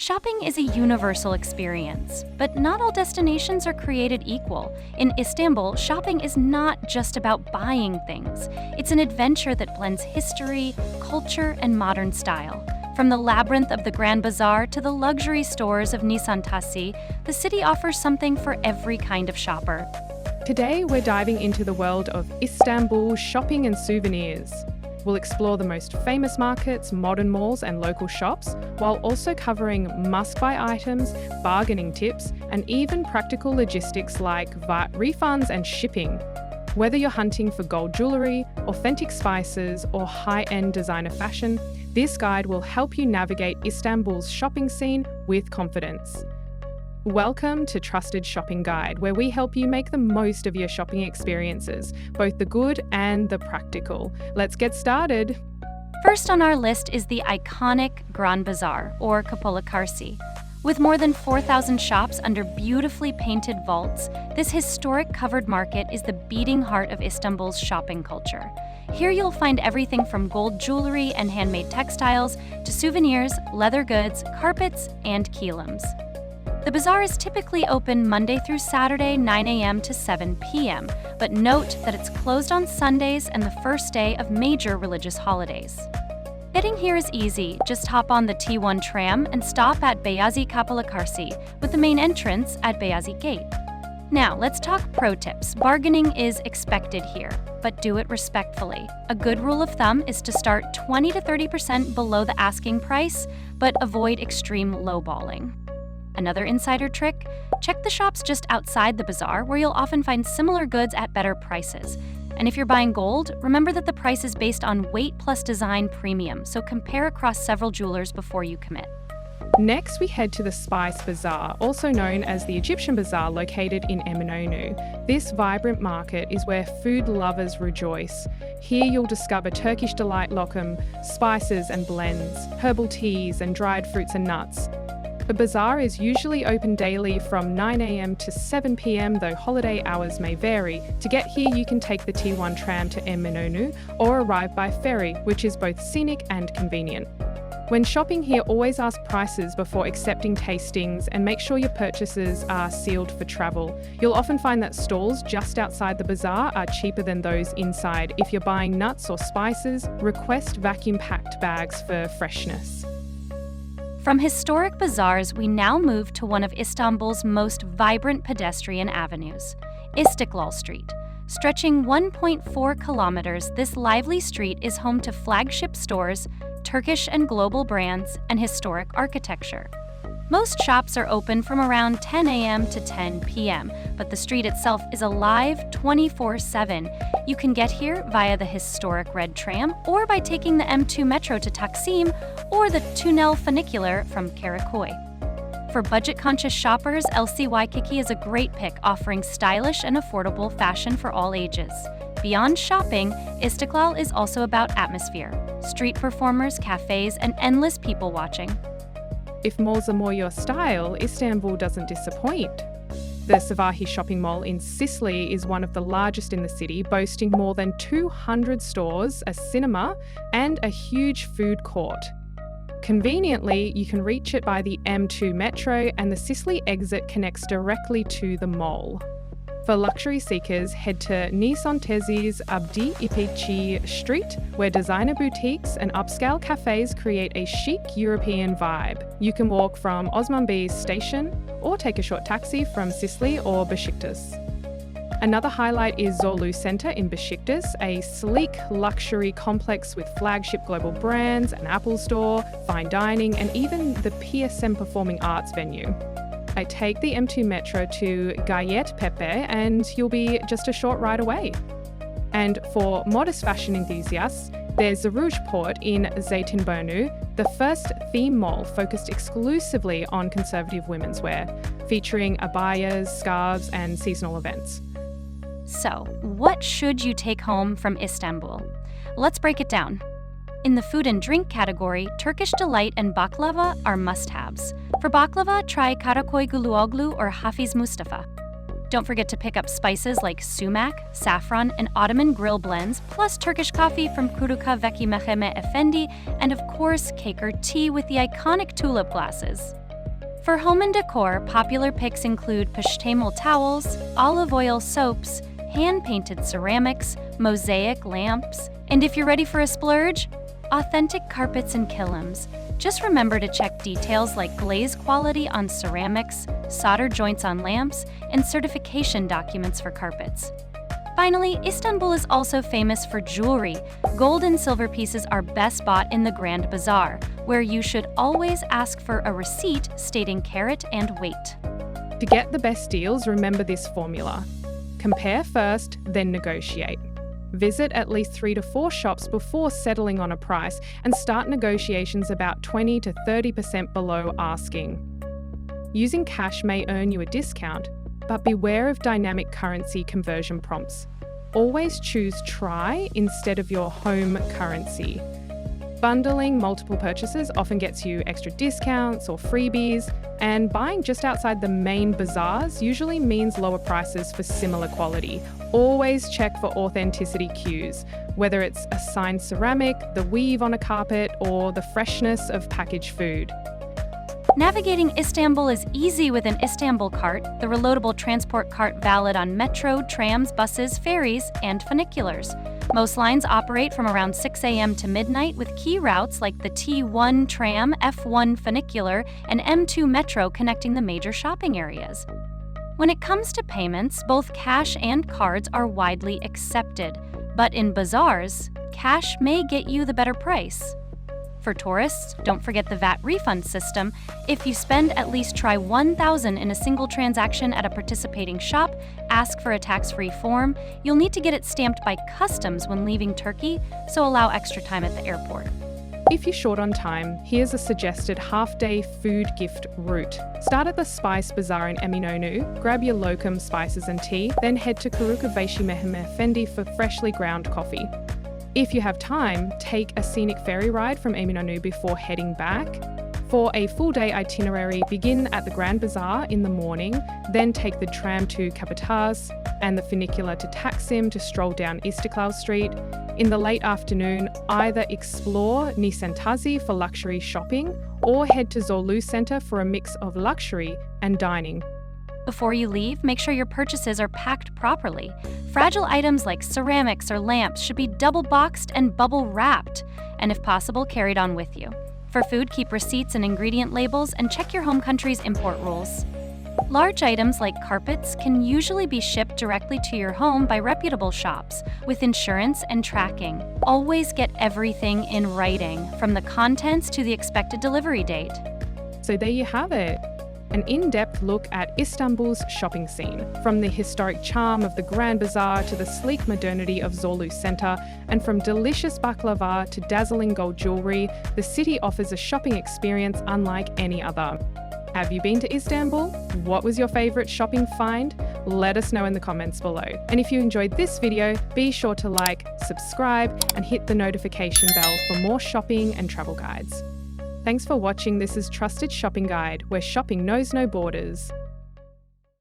Shopping is a universal experience, but not all destinations are created equal. In Istanbul, shopping is not just about buying things. It's an adventure that blends history, culture, and modern style. From the labyrinth of the Grand Bazaar to the luxury stores of Nişantaşı, the city offers something for every kind of shopper. Today, we're diving into the world of Istanbul shopping and souvenirs. We'll explore the most famous markets, modern malls, and local shops, while also covering must-buy items, bargaining tips, and even practical logistics like VAT refunds and shipping. Whether you're hunting for gold jewellery, authentic spices, or high-end designer fashion, this guide will help you navigate Istanbul's shopping scene with confidence. Welcome to Trusted Shopping Guide, where we help you make the most of your shopping experiences, both the good and the practical. Let's get started. First on our list is the iconic Grand Bazaar, or Kapalı Çarşı. With more than 4,000 shops under beautifully painted vaults, this historic covered market is the beating heart of Istanbul's shopping culture. Here you'll find everything from gold jewelry and handmade textiles to souvenirs, leather goods, carpets, and kilams. The bazaar is typically open Monday through Saturday, 9 a.m. to 7 p.m., but note that it's closed on Sundays and the first day of major religious holidays. Getting here is easy. Just hop on the T1 tram and stop at Beyazıt Kapalı Çarşı, with the main entrance at Beyazıt Gate. Now, let's talk pro tips. Bargaining is expected here, but do it respectfully. A good rule of thumb is to start 20 to 30% below the asking price, but avoid extreme lowballing. Another insider trick? Check the shops just outside the bazaar, where you'll often find similar goods at better prices. And if you're buying gold, remember that the price is based on weight plus design premium, so compare across several jewelers before you commit. Next, we head to the Spice Bazaar, also known as the Egyptian Bazaar, located in Eminönü. This vibrant market is where food lovers rejoice. Here you'll discover Turkish delight lokum, spices and blends, herbal teas and dried fruits and nuts. The bazaar is usually open daily from 9 a.m. to 7 p.m, though holiday hours may vary. To get here, you can take the T1 tram to Eminönü or arrive by ferry, which is both scenic and convenient. When shopping here, always ask prices before accepting tastings and make sure your purchases are sealed for travel. You'll often find that stalls just outside the bazaar are cheaper than those inside. If you're buying nuts or spices, request vacuum-packed bags for freshness. From historic bazaars, we now move to one of Istanbul's most vibrant pedestrian avenues, Istiklal Street. Stretching 1.4 kilometers, this lively street is home to flagship stores, Turkish and global brands, and historic architecture. Most shops are open from around 10 a.m. to 10 p.m., but the street itself is alive 24/7. You can get here via the historic red tram or by taking the M2 metro to Taksim or the Tünel funicular from Karaköy. For budget-conscious shoppers, LC Waikiki is a great pick, offering stylish and affordable fashion for all ages. Beyond shopping, Istiklal is also about atmosphere, street performers, cafes, and endless people watching. If malls are more your style, Istanbul doesn't disappoint. The Cevahir shopping mall in Sicily is one of the largest in the city, boasting more than 200 stores, a cinema, and a huge food court. Conveniently, you can reach it by the M2 metro, and the Sicily exit connects directly to the mall. For luxury seekers, head to Nişantaşı's Abdi İpekçi Street, where designer boutiques and upscale cafes create a chic European vibe. You can walk from Osman Bey station or take a short taxi from Sicily or Beşiktaş. Another highlight is Zorlu Center in Beşiktaş, a sleek luxury complex with flagship global brands, an Apple store, fine dining, and even the PSM Performing Arts venue. I take the M2 metro to Gayettepe and you'll be just a short ride away. And for modest fashion enthusiasts, there's the Rouge Port in Zeytinburnu, the first theme mall focused exclusively on conservative women's wear, featuring abayas, scarves, and seasonal events. So, what should you take home from Istanbul? Let's break it down. In the food and drink category, Turkish delight and baklava are must-haves. For baklava, try Karaköy Guluoglu or Hafiz Mustafa. Don't forget to pick up spices like sumac, saffron, and Ottoman grill blends, plus Turkish coffee from Kuruka Veki Mehmet Efendi, and of course, cake or tea with the iconic tulip glasses. For home and decor, popular picks include pashtemel towels, olive oil soaps, hand-painted ceramics, mosaic lamps, and if you're ready for a splurge, authentic carpets and kilims. Just remember to check details like glaze quality on ceramics, solder joints on lamps, and certification documents for carpets. Finally, Istanbul is also famous for jewelry. Gold and silver pieces are best bought in the Grand Bazaar, where you should always ask for a receipt stating carat and weight. To get the best deals, remember this formula. Compare first, then negotiate. Visit at least 3 to 4 shops before settling on a price and start negotiations about 20 to 30% below asking. Using cash may earn you a discount, but beware of dynamic currency conversion prompts. Always choose try instead of your home currency. Bundling multiple purchases often gets you extra discounts or freebies, and buying just outside the main bazaars usually means lower prices for similar quality. Always check for authenticity cues, whether it's a signed ceramic, the weave on a carpet, or the freshness of packaged food. Navigating Istanbul is easy with an Istanbul cart, the reloadable transport cart valid on metro, trams, buses, ferries, and funiculars. Most lines operate from around 6 a.m. to midnight with key routes like the T1 tram, F1 funicular, and M2 metro connecting the major shopping areas. When it comes to payments, both cash and cards are widely accepted, but in bazaars, cash may get you the better price. For tourists, don't forget the VAT refund system. If you spend at least try $1,000 in a single transaction at a participating shop, ask for a tax-free form. You'll need to get it stamped by customs when leaving Turkey, so allow extra time at the airport. If you're short on time, here's a suggested half-day food gift route. Start at the Spice Bazaar in Eminönü, grab your locum spices and tea, then head to Karukaveshi Mehmet Efendi for freshly ground coffee. If you have time, take a scenic ferry ride from Eminönü before heading back. For a full-day itinerary, begin at the Grand Bazaar in the morning, then take the tram to Capataz and the funicular to Taksim to stroll down Istiklal Street. In the late afternoon, either explore Nisantazi for luxury shopping or head to Zorlu Center for a mix of luxury and dining. Before you leave, make sure your purchases are packed properly. Fragile items like ceramics or lamps should be double boxed and bubble wrapped, and if possible, carried on with you. For food, keep receipts and ingredient labels and check your home country's import rules. Large items like carpets can usually be shipped directly to your home by reputable shops with insurance and tracking. Always get everything in writing, from the contents to the expected delivery date. So there you have it. An in-depth look at Istanbul's shopping scene, from the historic charm of the Grand Bazaar to the sleek modernity of Zorlu Center, and from delicious baklava to dazzling gold jewelry, the city offers a shopping experience unlike any other. Have you been to Istanbul? What was your favorite shopping find? Let us know in the comments below. And if you enjoyed this video, be sure to like, subscribe, and hit the notification bell for more shopping and travel guides. Thanks for watching. This is Trusted Shopping Guide, where shopping knows no borders.